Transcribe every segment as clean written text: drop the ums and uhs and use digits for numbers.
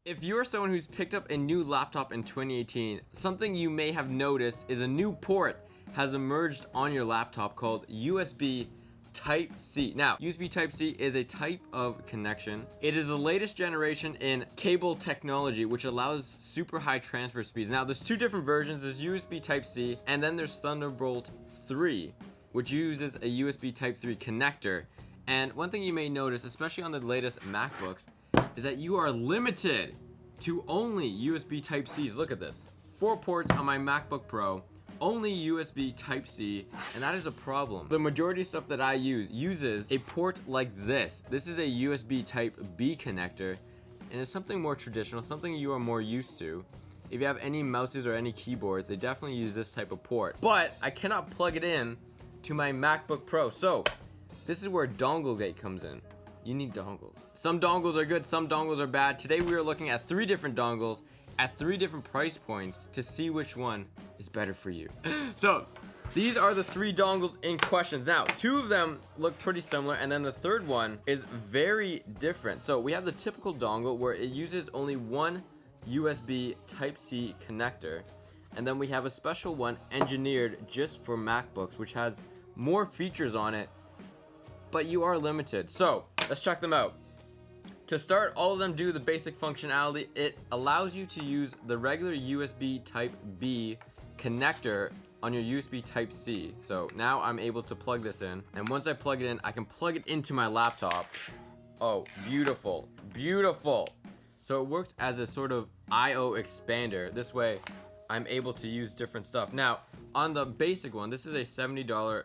If you're someone who's picked up a new laptop in 2018, something you may have noticed is a new port has emerged on your laptop called USB Type-C. Now, USB Type-C is a type of connection. It is the latest generation in cable technology, which allows super high transfer speeds. Now, there's two different versions. There's USB Type-C, and then there's Thunderbolt 3, which uses a USB Type-3 connector. And one thing you may notice, especially on the latest MacBooks, is that you are limited to only USB Type-Cs. Look at this. 4 ports on my MacBook Pro, only USB Type-C, and that is a problem. The majority of stuff that I use uses a port like this. This is a USB Type-B connector, and it's something more traditional, something you are more used to. If you have any mouses or any keyboards, they definitely use this type of port. But I cannot plug it in to my MacBook Pro, so this is where Donglegate comes in. You need dongles. Some dongles are good, some dongles are bad. Today we are looking at 3 different dongles at 3 different price points to see which one is better for you. So these are the 3 dongles in questions. Now, 2 of them look pretty similar, and then the third one is very different. So we have the typical dongle where it uses only one USB Type-C connector, and then we have a special one engineered just for MacBooks, which has more features on it, but you are limited. So let's check them out. To start, all of them do the basic functionality. It allows you to use the regular USB Type-B connector on your USB Type-C. So now I'm able to plug this in, and once I plug it in, I can plug it into my laptop. Oh, beautiful, beautiful. So it works as a sort of I/O expander. This way, I'm able to use different stuff. Now, on the basic one, this is a $70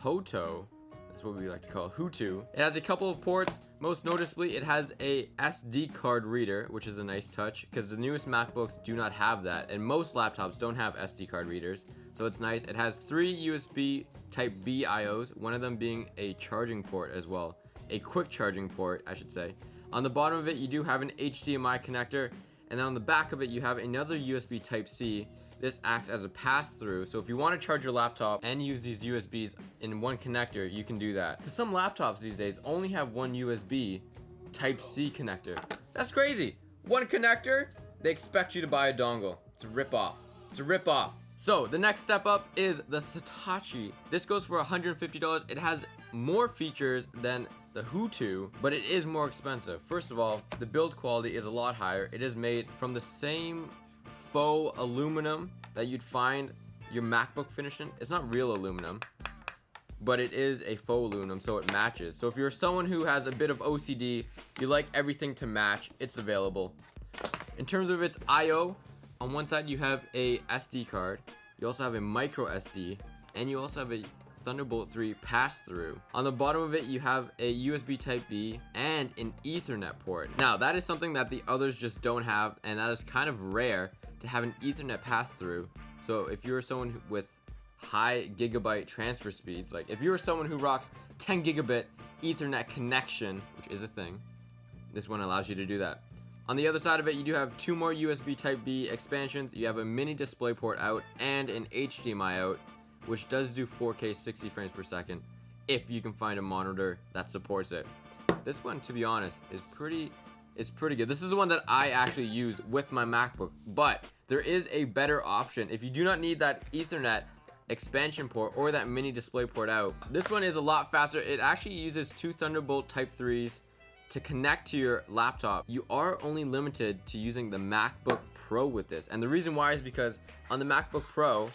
Hoto. That's what we like to call Hutu. It has a couple of ports. Most noticeably, it has a SD card reader, which is a nice touch because the newest MacBooks do not have that, and most laptops don't have SD card readers, so it's nice. It has 3 USB Type-B IOs, one of them being a charging port as well, a quick charging port, I should say. On the bottom of it, you do have an HDMI connector, and then on the back of it, you have another USB Type-C. This acts as a pass-through, so if you want to charge your laptop and use these USBs in one connector, you can do that. Because some laptops these days only have one USB Type-C connector. That's crazy. One connector, they expect you to buy a dongle. It's a rip-off. It's a rip-off. So the next step up is the Satachi. This goes for $150. It has more features than the Hutu, but it is more expensive. First of all, the build quality is a lot higher. It is made from the same faux aluminum that you'd find your MacBook finished in. It's not real aluminum, but it is a faux aluminum, so it matches. So if you're someone who has a bit of OCD, you like everything to match, it's available. In terms of its I/O, on one side you have a SD card, you also have a micro SD, and you also have a Thunderbolt 3 pass-through. On the bottom of it, you have a USB Type-B and an Ethernet port. Now, that is something that the others just don't have, and that is kind of rare to have an Ethernet pass-through. So if you're someone with high gigabyte transfer speeds, like if you're someone who rocks 10 gigabit Ethernet connection, which is a thing, this one allows you to do that. On the other side of it, you do have 2 more USB Type-B expansions. You have a mini DisplayPort out and an HDMI out, which does do 4K 60 frames per second if you can find a monitor that supports it. This one, to be honest, is pretty good. This is the one that I actually use with my MacBook, but there is a better option. If you do not need that Ethernet expansion port or that mini DisplayPort out, this one is a lot faster. It actually uses 2 Thunderbolt Type 3s to connect to your laptop. You are only limited to using the MacBook Pro with this, and the reason why is because on the MacBook Pro,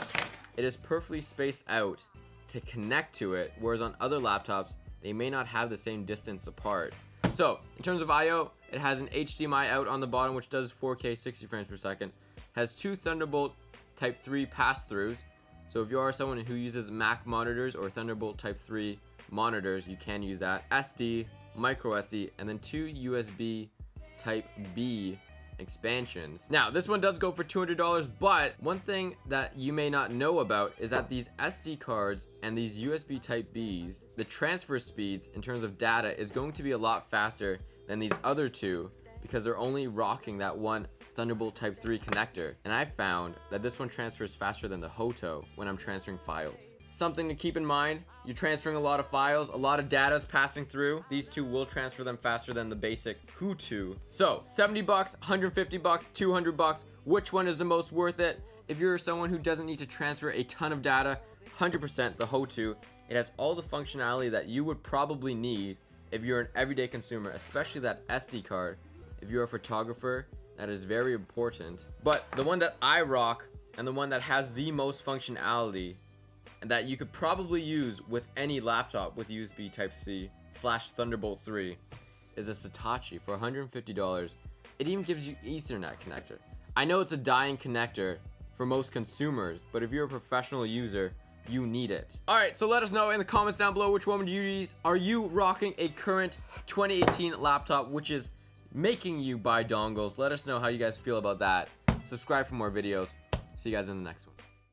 it is perfectly spaced out to connect to it, whereas on other laptops, they may not have the same distance apart. So, in terms of I/O, it has an HDMI out on the bottom, which does 4K 60 frames per second, has 2 Thunderbolt Type 3 pass-throughs. So if you are someone who uses Mac monitors or Thunderbolt Type 3 monitors, you can use that. SD, micro SD, and then 2 USB Type-B expansions. Now, this one does go for $200, but one thing that you may not know about is that these SD cards and these USB Type-Bs, the transfer speeds in terms of data is going to be a lot faster than these other 2 because they're only rocking that one Thunderbolt Type 3 connector. And I found that this one transfers faster than the Hoto when I'm transferring files. something to keep in mind. You're transferring a lot of files, a lot of data is passing through. These two will transfer them faster than the basic Hutu. So 70 bucks, 150 bucks, 200 bucks. Which one is the most worth it? If you're someone who doesn't need to transfer a ton of data, 100% the Hutu. It has all the functionality that you would probably need if you're an everyday consumer, especially that SD card. If you're a photographer, that is very important. But the one that I rock and the one that has the most functionality and that you could probably use with any laptop with USB Type-C / Thunderbolt 3 is a Satechi for $150. It even gives you Ethernet connector. I know it's a dying connector for most consumers, but if you're a professional user, you need it. All right, so let us know in the comments down below which one would you use. Are you rocking a current 2018 laptop which is making you buy dongles? Let us know how you guys feel about that. Subscribe for more videos. See you guys in the next one.